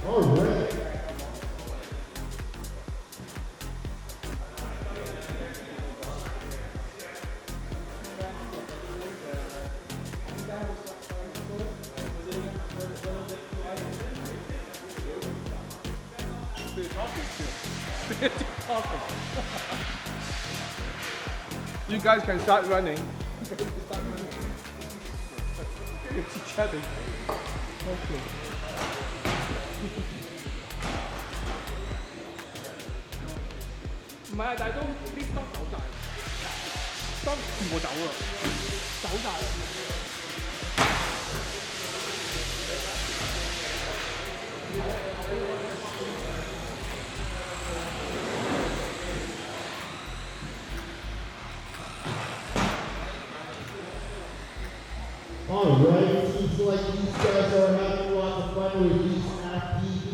All right. You guys can start running. It's chatting. Okay. 唔係啊，但係都啲得走晒，得全部走啦，走晒啦。Alright, it seems like these guys are having lots of fun with these FPV.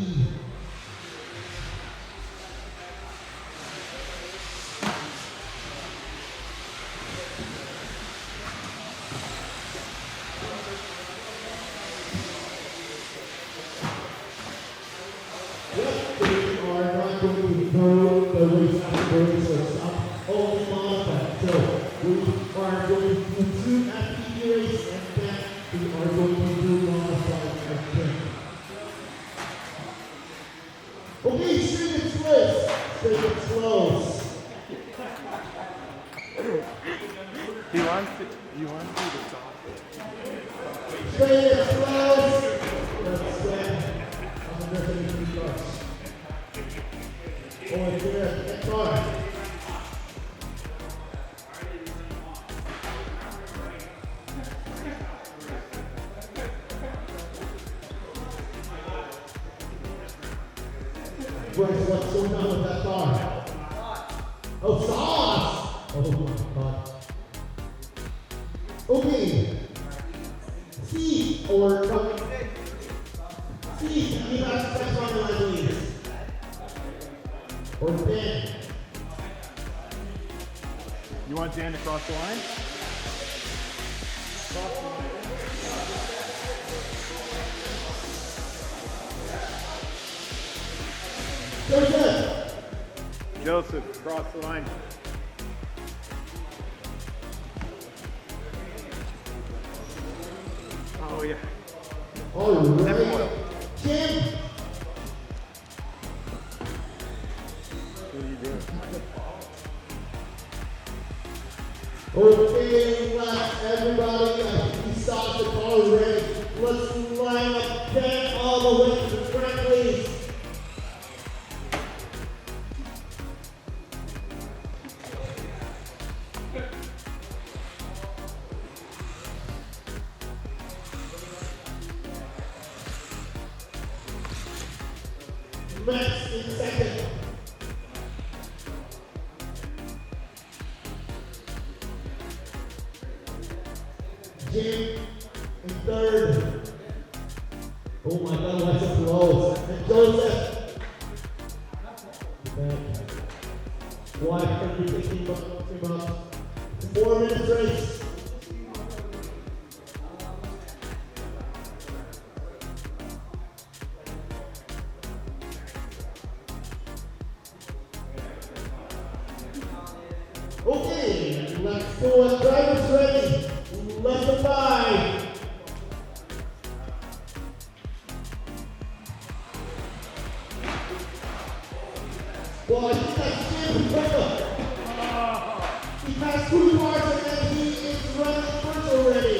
Yep, they are not going to throw the race afterwards or stop only modified. So we are going to do FPV race and then we are going to do modified again. Okay, straight and close. Straight and close. He wants you to stop. Straight and close. Let's stand on the definition first. Over here, get going. What's going on with that car? Oh, sauce! Oh my god. Okay. Steve, or Steve, can you guys step on the line, please? Or Ben? You want Dan to cross the line? Joseph! Joseph, cross the line. Oh yeah. Alright. Jim! What are you doing? Okay, everybody, we stopped the car already. Let's line up 10 all the way to the front, please. Max in second. Jim in third. Oh my god, what's so close. And Joseph. Why can we take him up? 4 minutes race. Okay, let's go. Drivers ready. Less than 5. Well, I think that's Jim quicker. He passed 2 cars and then he is running first already.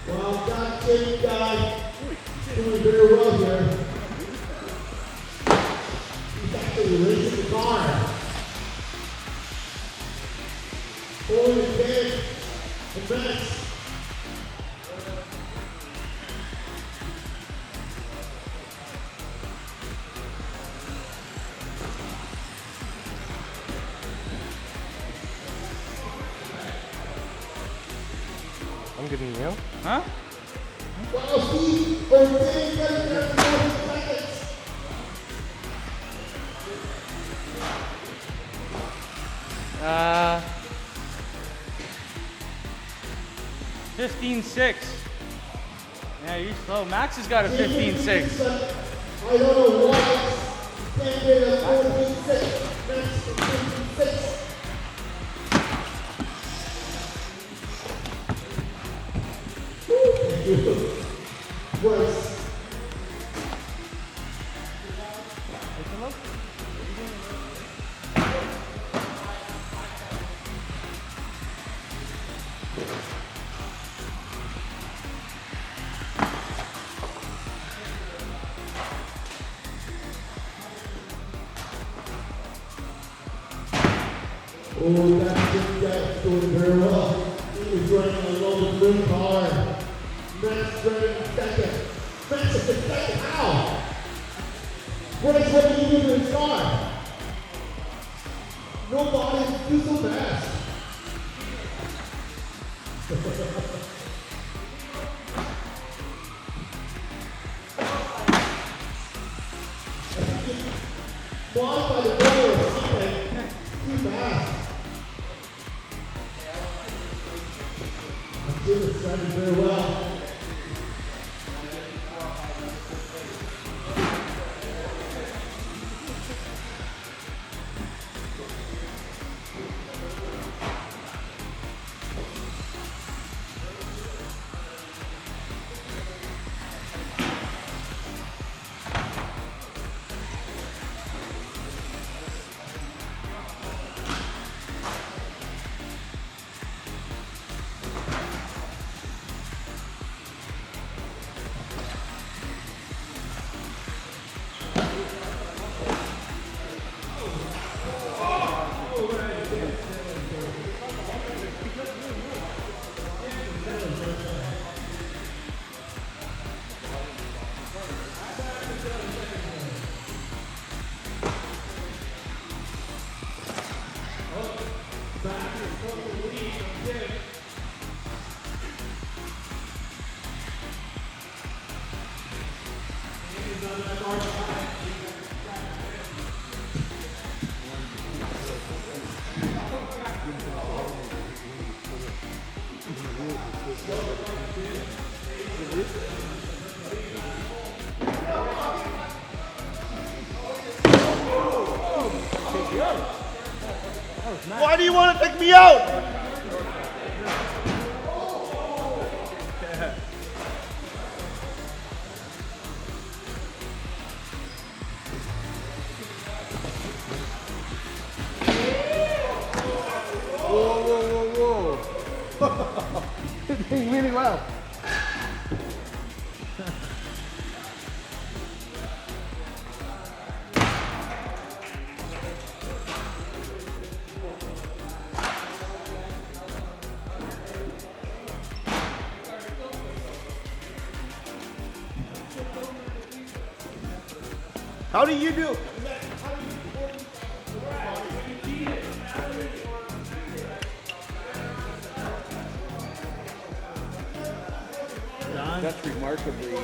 Well, that Jim guy doing very well here. He's actually racing the car. Forward and big, advance. I'm giving you. Huh? Wow, Steve, or 10 seconds. 15.6. Yeah, you're slow. Max has got a 15.6. I don't know why it's can't get a 14.6. Max 15.6. Worse. Oh, that's doing very well. He was running a low blue car. Max running second. Max is in second. How? What did you do to his car? Nobody do so fast. Modify the door or something. Too fast. I'm sure it's starting very well. Why do you want to take me out? Doing really well. How do you do? That's remarkably